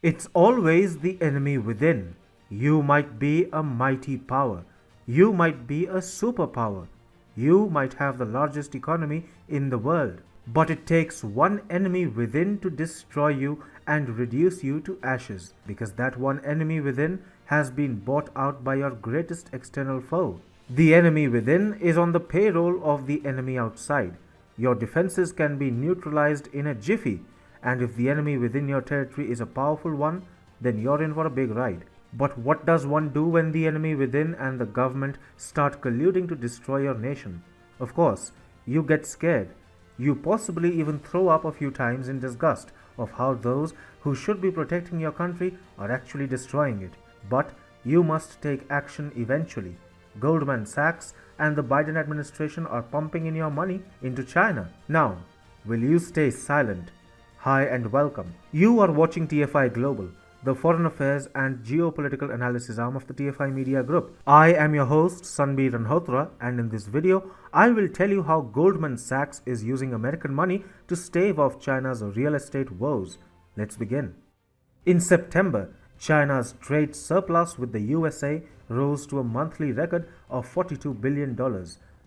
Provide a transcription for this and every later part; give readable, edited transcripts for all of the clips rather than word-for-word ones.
It's always the enemy within. You might be a mighty power. You might be a superpower. You might have the largest economy in the world. But it takes one enemy within to destroy you and reduce you to ashes, because that one enemy within has been bought out by your greatest external foe. The enemy within is on the payroll of the enemy outside. Your defenses can be neutralized in a jiffy, and if the enemy within your territory is a powerful one, then you're in for a big ride. But what does one do when the enemy within and the government start colluding to destroy your nation? Of course, you get scared. You possibly even throw up a few times in disgust of how those who should be protecting your country are actually destroying it. But you must take action eventually. Goldman Sachs and the Biden administration are pumping in your money into China. Now, will you stay silent? Hi and welcome. You are watching TFI Global, the foreign affairs and geopolitical analysis arm of the TFI Media Group. I am your host Sanbir Ranhotra, and in this video, I will tell you how Goldman Sachs is using American money to stave off China's real estate woes. Let's begin. In September, China's trade surplus with the USA rose to a monthly record of $42 billion.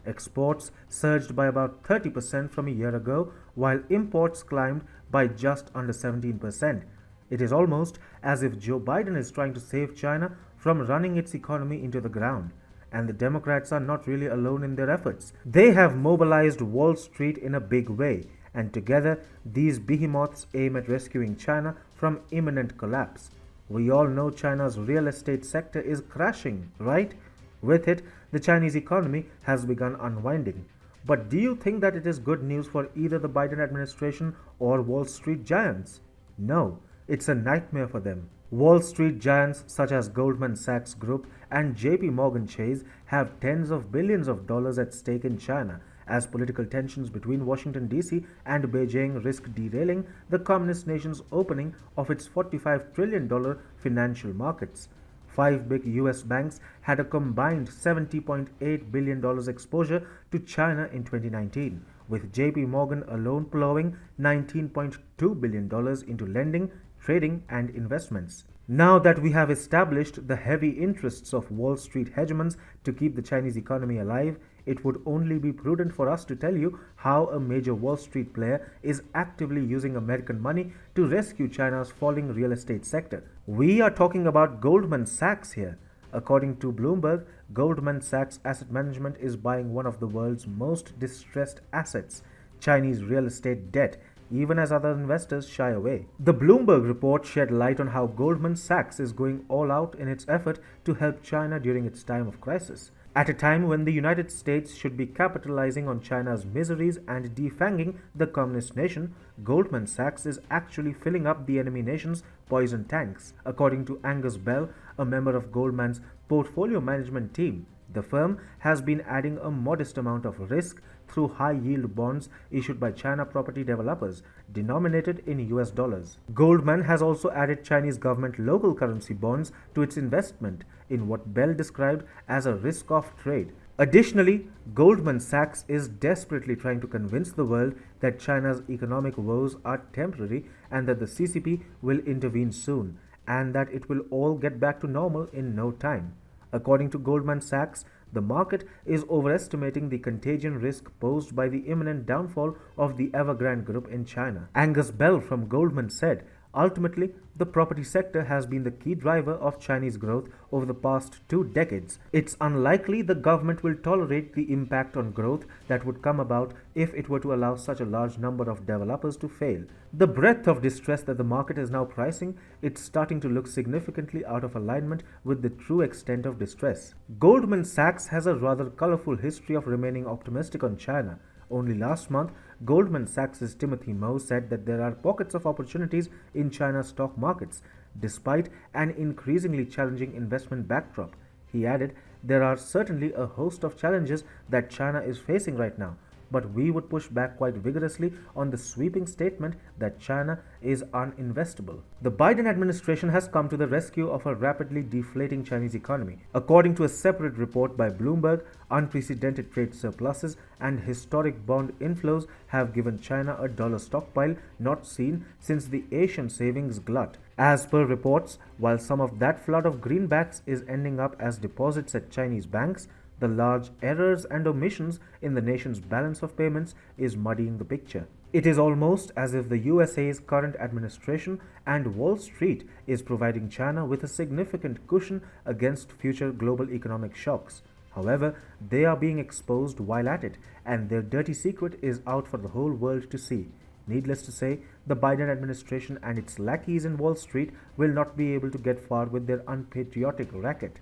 Exports surged by about 30% from a year ago, while imports climbed by just under 17%. It is almost as if Joe Biden is trying to save China from running its economy into the ground. And the Democrats are not really alone in their efforts. They have mobilized Wall Street in a big way, and together these behemoths aim at rescuing China from imminent collapse. We all know China's real estate sector is crashing, right? With it, the Chinese economy has begun unwinding. But do you think that it is good news for either the Biden administration or Wall Street giants? No, it's a nightmare for them. Wall Street giants such as Goldman Sachs Group and JP Morgan Chase have tens of billions of dollars at stake in China, as political tensions between Washington DC and Beijing risk derailing the communist nation's opening of its $45 trillion financial markets. Five big US banks had a combined $70.8 billion exposure to China in 2019, with JP Morgan alone plowing $19.2 billion into lending, trading, and investments. Now that we have established the heavy interests of Wall Street hegemons to keep the Chinese economy alive, it would only be prudent for us to tell you how a major Wall Street player is actively using American money to rescue China's falling real estate sector. We are talking about Goldman Sachs here. According to Bloomberg, Goldman Sachs Asset Management is buying one of the world's most distressed assets, Chinese real estate debt, even as other investors shy away. The Bloomberg report shed light on how Goldman Sachs is going all out in its effort to help China during its time of crisis. At a time when the United States should be capitalizing on China's miseries and defanging the communist nation, Goldman Sachs is actually filling up the enemy nation's poison tanks. According to Angus Bell, a member of Goldman's portfolio management team, the firm has been adding a modest amount of risk through high-yield bonds issued by China property developers, denominated in US dollars. Goldman has also added Chinese government local currency bonds to its investment in what Bell described as a risk-off trade. Additionally, Goldman Sachs is desperately trying to convince the world that China's economic woes are temporary and that the CCP will intervene soon, and that it will all get back to normal in no time. According to Goldman Sachs, the market is overestimating the contagion risk posed by the imminent downfall of the Evergrande Group in China. Angus Bell from Goldman said, ultimately, the property sector has been the key driver of Chinese growth over the past 2 decades. It's unlikely the government will tolerate the impact on growth that would come about if it were to allow such a large number of developers to fail. The breadth of distress that the market is now pricing, it's starting to look significantly out of alignment with the true extent of distress. Goldman Sachs has a rather colorful history of remaining optimistic on China. Only last month, Goldman Sachs' Timothy Moe said that there are pockets of opportunities in China's stock markets, despite an increasingly challenging investment backdrop. He added, there are certainly a host of challenges that China is facing right now, but we would push back quite vigorously on the sweeping statement that China is uninvestable. The Biden administration has come to the rescue of a rapidly deflating Chinese economy. According to a separate report by Bloomberg, unprecedented trade surpluses and historic bond inflows have given China a dollar stockpile not seen since the Asian savings glut. As per reports, while some of that flood of greenbacks is ending up as deposits at Chinese banks, the large errors and omissions in the nation's balance of payments is muddying the picture. It is almost as if the USA's current administration and Wall Street is providing China with a significant cushion against future global economic shocks. However, they are being exposed while at it, and their dirty secret is out for the whole world to see. Needless to say, the Biden administration and its lackeys in Wall Street will not be able to get far with their unpatriotic racket.